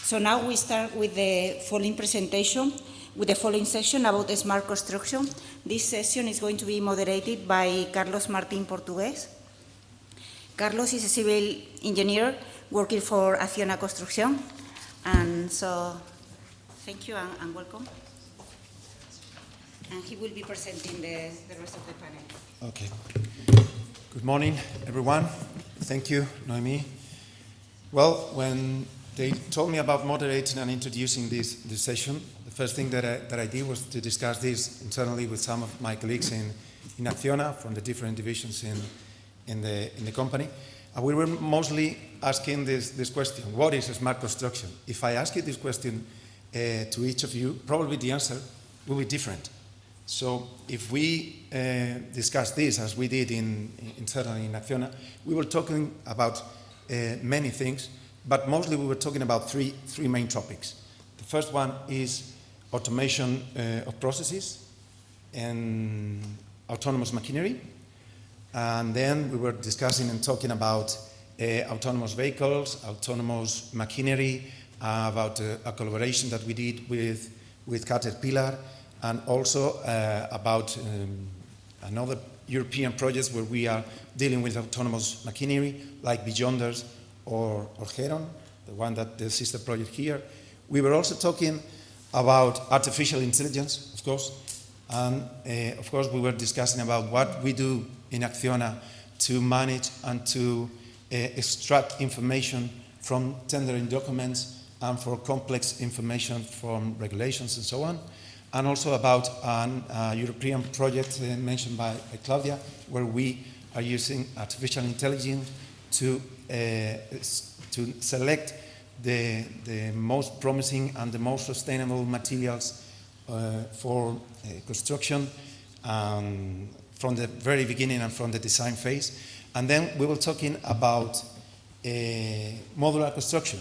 So now we start with the following presentation, with the following section about smart construction. This session is going to be moderated by Carlos Martin-Portigués. Carlos is a civil engineer working for Acciona Construcción. And so, thank you and welcome. And he will be presenting the rest of the panel. Okay. Good morning, everyone. Thank you, Noemi. Well, when they told me about moderating and introducing this session, the first thing that I did was to discuss this internally with some of my colleagues in Acciona from the different divisions in the company. And we were mostly asking this question: what is smart construction? If I ask you this question to each of you, probably the answer will be different. So if we discuss this as we did internally in Acciona, we were talking about many things, but mostly we were talking about three main topics. The first one is automation of processes and autonomous machinery. And then we were discussing and talking about autonomous vehicles, autonomous machinery, about a collaboration that we did with Caterpillar, and also about another European projects where we are dealing with autonomous machinery, like Beyonders or HERON, the one that the sister project here. We were also talking about artificial intelligence, of course, and of course we were discussing about what we do in Acciona to manage and to extract information from tendering documents and for complex information from regulations and so on. And also about a European project mentioned by Claudia, where we are using artificial intelligence to select the most promising and the most sustainable materials for construction from the very beginning and from the design phase. And then we were talking about modular construction.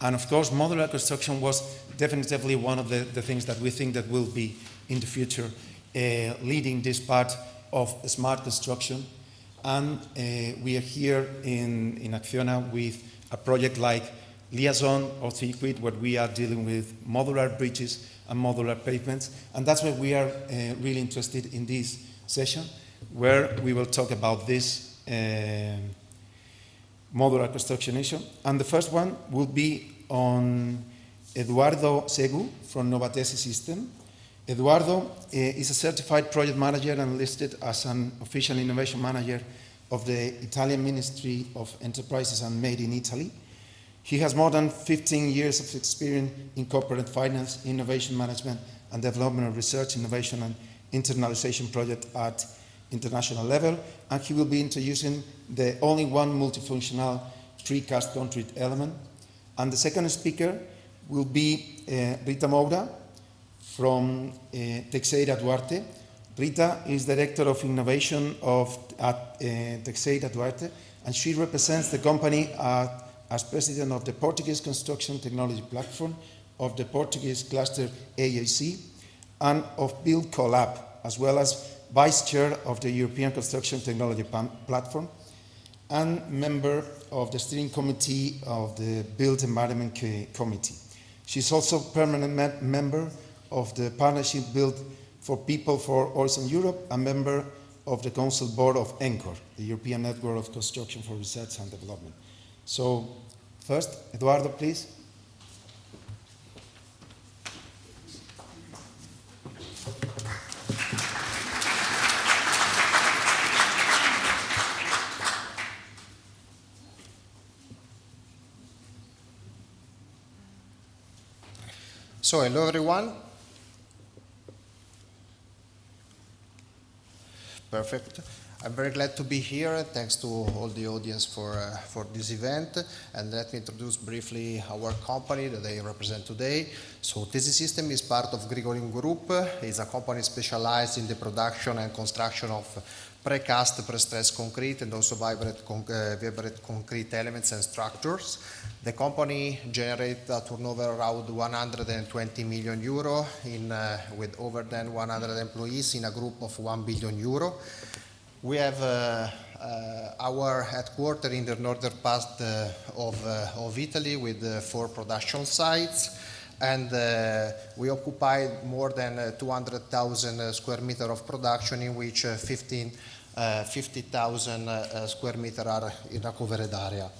And of course, modular construction was definitely one of the things that we think that will be in the future leading this part of smart construction. And we are here in Acciona with a project like Liaison or Circuit, where we are dealing with modular bridges and modular pavements. And that's why we are really interested in this session, where we will talk about this modular construction issue. And the first one will be on Edoardo Segú from Nuova Tesi System. Edoardo is a certified project manager and listed as an official innovation manager of the Italian Ministry of Enterprises and Made in Italy. He has more than 15 years of experience in corporate finance, innovation management, and development of research, innovation, and internalization projects at international level. And he will be introducing the only one multifunctional precast concrete element. And the second speaker will be Rita Moura from Teixeira Duarte. Rita is Director of Innovation at Teixeira Duarte, and she represents the company as President of the Portuguese Construction Technology Platform, of the Portuguese Cluster AAC, and of Build Collab, as well as Vice Chair of the European Construction Technology Platform, and member of the steering committee of the Built Environment Committee. She's also permanent member of the Partnership Built for People for Oils in Europe, and member of the Council Board of ENCOR, the European Network of Construction for Research and Development. So, first, Edoardo, please. So, hello everyone. Perfect. I'm very glad to be here. Thanks to all the audience for this event. And let me introduce briefly our company that I represent today. So, Tesi System is part of Grigorian Group. It's a company specialized in the production and construction of precast, pre-stressed concrete, and also vibrate concrete elements and structures. The company generates a turnover around 120 million euro with over than 100 employees in a group of 1 billion euro. We have our headquarters in the northern part of Italy with 4 production sites. And we occupied more than 200,000 square meters of production, in which 50,000 square meters are in a covered area.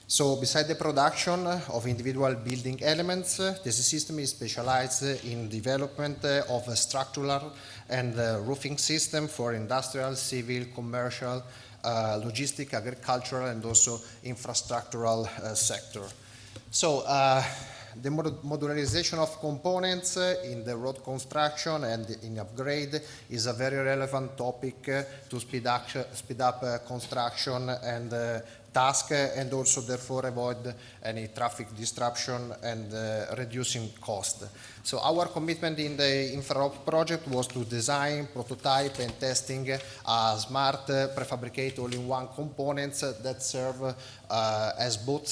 So beside the production of individual building elements, this system is specialized in development of a structural and roofing system for industrial, civil, commercial, logistic, agricultural, and also infrastructural sector. So the modularization of components in the road construction and in upgrade is a very relevant topic to speed up construction and task, and also therefore avoid any traffic disruption and reducing cost. So our commitment in the InfraROB project was to design, prototype, and testing smart prefabricate all-in-one components that serve as both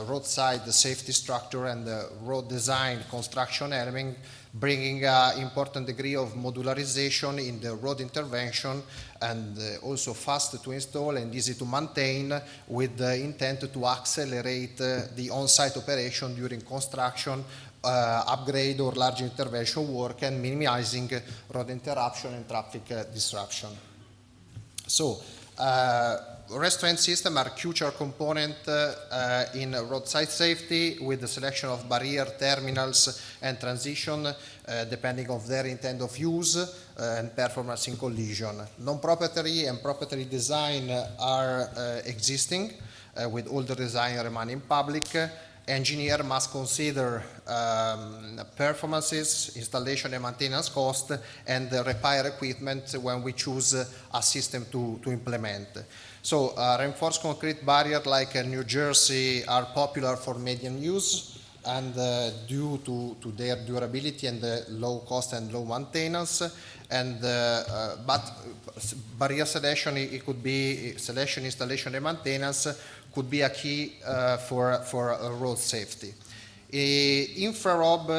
roadside safety structure and road design construction element, bringing an important degree of modularization in the road intervention, and also fast to install and easy to maintain, with the intent to accelerate the on-site operation during construction, upgrade or large intervention work, and minimizing road interruption and traffic disruption. So, restraint systems are crucial component in roadside safety, with the selection of barrier terminals and transition depending on their intent of use and performance in collision. Non-proprietary and proprietary design are existing, with all the design remaining public. Engineer must consider performances, installation and maintenance cost, and repair equipment when we choose a system to implement. So reinforced concrete barriers like New Jersey are popular for medium use, and due to their durability and low cost and low maintenance. And but barrier selection, it could be selection, installation, and maintenance could be a key for road safety. InfraROB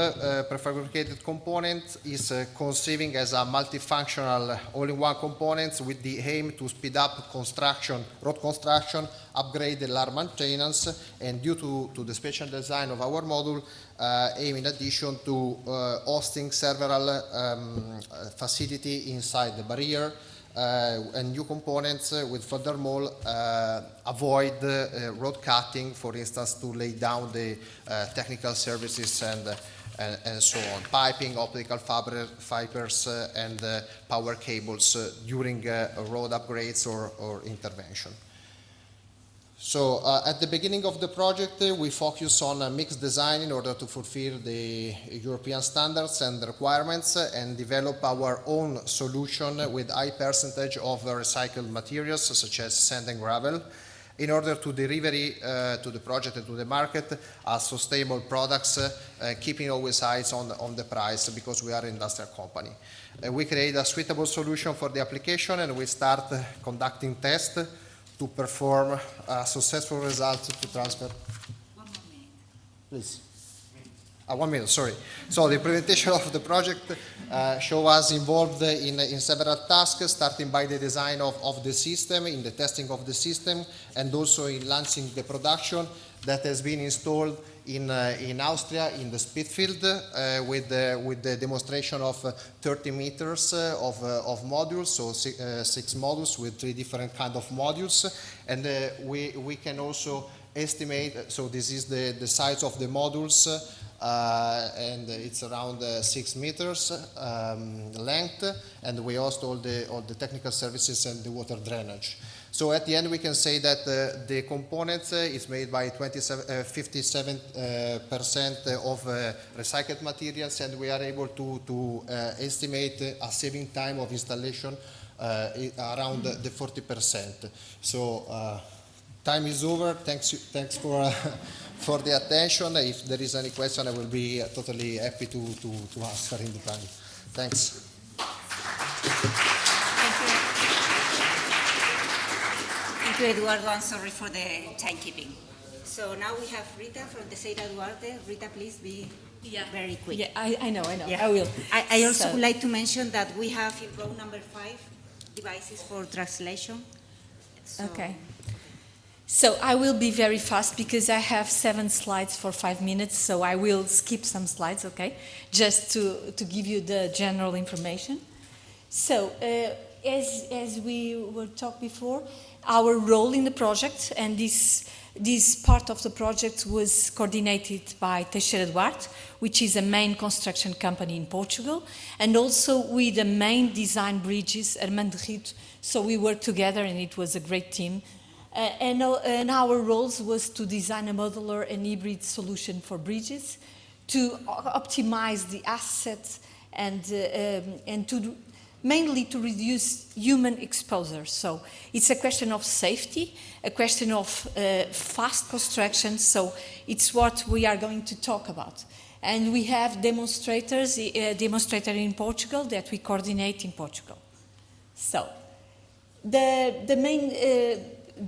prefabricated component is conceiving as a multifunctional all-in-one components with the aim to speed up construction, road construction, upgrade the large maintenance, and due to the special design of our module, aim in addition to hosting several facility inside the barrier, and new components with furthermore avoid road cutting, for instance, to lay down the technical services and so on, piping, optical fibers, and power cables during road upgrades or intervention. So at the beginning of the project, we focus on mixed design in order to fulfill the European standards and requirements, and develop our own solution with high percentage of recycled materials such as sand and gravel, in order to deliver to the project and to the market as sustainable products, keeping always eyes on the price, because we are an industrial company. We create a suitable solution for the application, and we start conducting tests to perform successful results to transfer. 1 more minute. Please. 1 minute, sorry. So the presentation of the project show us involved in several tasks, starting by the design of the system, in the testing of the system, and also in launching the production that has been installed in Austria, in the Spitfield, with the demonstration of 30 meters of modules, so 6 modules with 3 different kind of modules. And we can also estimate, so this is the size of the modules, and it's around 6 meters length, and we host all the technical services and the water drainage. So at the end, we can say that the component is made by 57% of recycled materials, and we are able to estimate a saving time of installation around the 40%. So time is over. Thanks for the attention. If there is any question, I will be totally happy to answer in the time. Thanks. Thank you, Edoardo. I'm sorry for the timekeeping. So now we have Rita from Teixeira Duarte. Rita, please be very quick. Yeah, I know, Yeah. I will. I also would like to mention that we have in row number 5 devices for translation. Okay. So I will be very fast because I have 7 slides for 5 minutes, so I will skip some slides, okay? Just to give you the general information. So, as we were talked before, our role in the project, and this part of the project was coordinated by Teixeira Duarte, which is a main construction company in Portugal, and also with the main design bridges, Armando Rito. So we worked together and it was a great team. And our roles was to design a modular and hybrid solution for bridges, to optimize the assets and mainly to reduce human exposure. So it's a question of safety, a question of fast construction, so it's what we are going to talk about. And we have demonstrators, a demonstrator in Portugal that we coordinate in Portugal. So the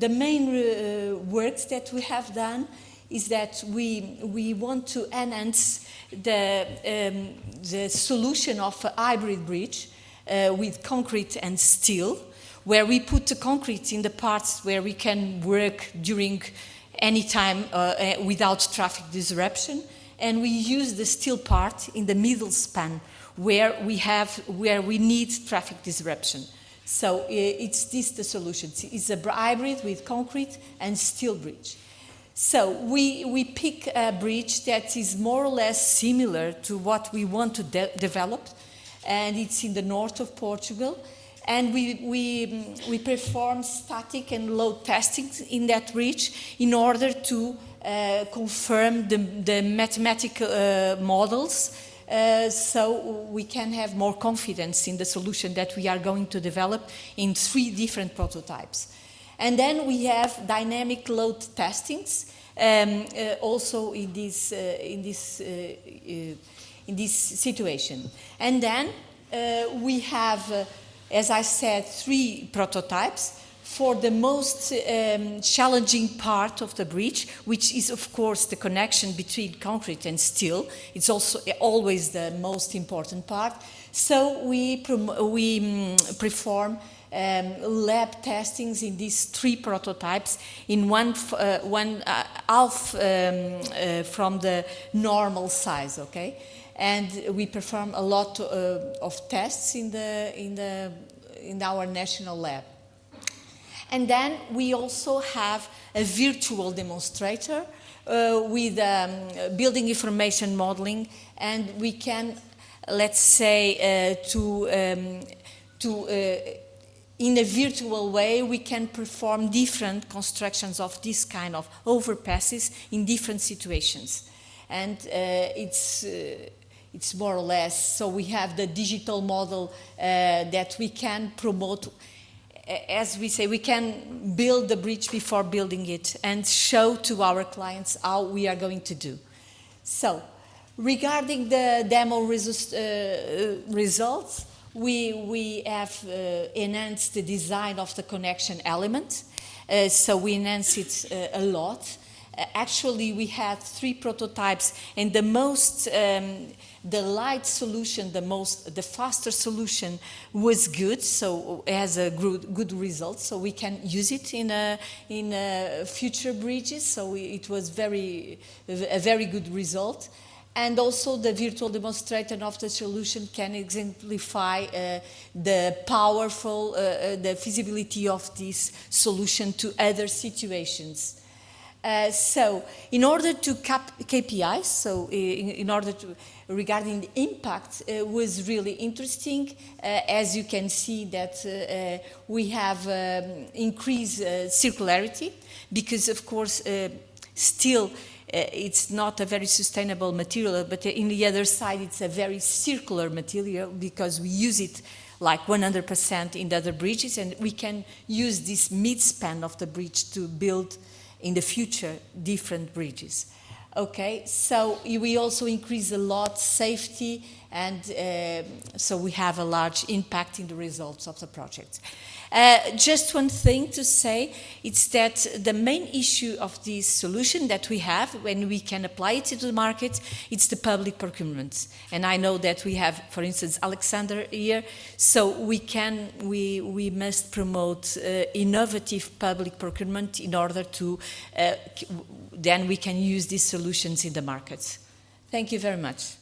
main works that we have done is that we want to enhance the solution of a hybrid bridge with concrete and steel, where we put the concrete in the parts where we can work during any time without traffic disruption, and we use the steel part in the middle span where we need traffic disruption. So it's this the solution. It's a hybrid with concrete and steel bridge. So we pick a bridge that is more or less similar to what we want to develop, and it's in the north of Portugal. And we perform static and load testing in that bridge in order to confirm the mathematical models, so we can have more confidence in the solution that we are going to develop in 3 different prototypes. And then we have dynamic load testings also in this situation. And then we have, as I said, 3 prototypes for the most challenging part of the bridge, which is, of course, the connection between concrete and steel. It's also always the most important part. So we perform lab testings in these 3 prototypes, in one half from the normal size, okay? And we perform a lot of tests in our national lab. And then we also have a virtual demonstrator with building information modeling, and we can, let's say, in a virtual way, we can perform different constructions of this kind of overpasses in different situations. And it's more or less, so we have the digital model that we can promote. As we say, we can build the bridge before building it and show to our clients how we are going to do. So, regarding the demo results, we have enhanced the design of the connection element. So we enhanced it a lot. Actually, we had 3 prototypes, and the light solution, the faster solution was good, so it has a good result, so we can use it in future bridges, so it was a very good result. And also the virtual demonstrator of the solution can exemplify the powerful, the feasibility of this solution to other situations. So, in order to KPIs, so in order to, regarding the impact, was really interesting. As you can see that we have increased circularity, because of course still it's not a very sustainable material, but in the other side it's a very circular material because we use it like 100% in the other bridges, and we can use this mid-span of the bridge to build in the future different bridges. Okay, so we also increase a lot safety, and so we have a large impact in the results of the project. Just one thing to say, it's that the main issue of this solution that we have when we can apply it to the market, it's the public procurement. And I know that we have, for instance, Alexander here, so we must promote innovative public procurement in order to, then we can use these solutions in the market. Thank you very much.